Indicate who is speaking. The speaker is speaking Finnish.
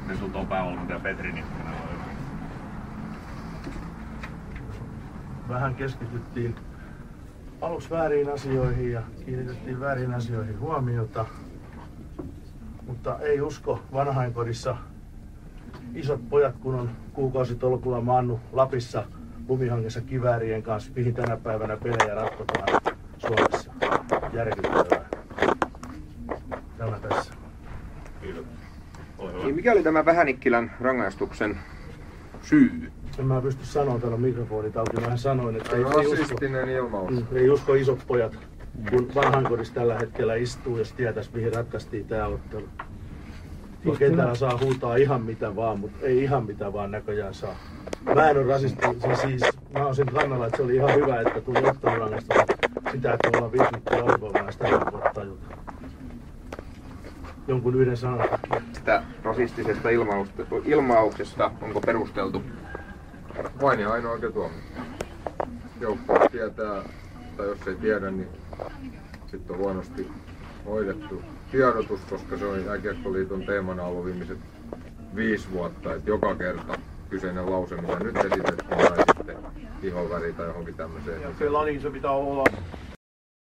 Speaker 1: Miten sulta on päävalmentaja Petri Nikkanen?
Speaker 2: Vähän keskityttiin aluksi vääriin asioihin ja kiinnitettiin vääriin asioihin huomiota. Mutta ei usko vanhainkodissa isot pojat, kun on kuukausitolkulla maannut Lapissa lumihangessa kiväärien kanssa, mihin tänä päivänä pelejä ratkotaan Suomessa. Järkyttävää. Tämä tässä.
Speaker 1: Kiitos.
Speaker 3: Niin mikä oli tämä Vähänikkilän rangaistuksen syy?
Speaker 2: En mä pysty sanoa, täällä on mikrofonit auki. Mä sanoin, että
Speaker 4: rasistinen ilmaus.
Speaker 2: Ei usko isot pojat, kun vanhainkodissa tällä hetkellä istuu, jos tietäisi mihin ratkaistiin tää ottelu. Kentällä saa huutaa ihan mitä vaan, mutta ei ihan mitä vaan näköjään saa. Mä en ole rasisti, siis mä oon sen kannalla, että se oli ihan hyvä, että tuli ottelurangaistus. Sitä, että me ollaan 5 minuuttia alkoimaan, sitä ei voi tajuta. Jonkun yhden sanan takia.
Speaker 3: Sitä rasistisesta ilmauksesta onko perusteltu?
Speaker 4: Vain ja ainoa oikea tuomio. Joukkue tietää, tai jos ei tiedä, niin sitten on huonosti hoidettu tiedotus, koska se on Jääkiekkoliiton teemana ollut viimeiset 5 vuotta, että joka kerta kyseinen lause, mitä nyt esitettiin, tai sitten ihonväri tai johonkin tämmöiseen.
Speaker 2: Ja se lani, se pitää olla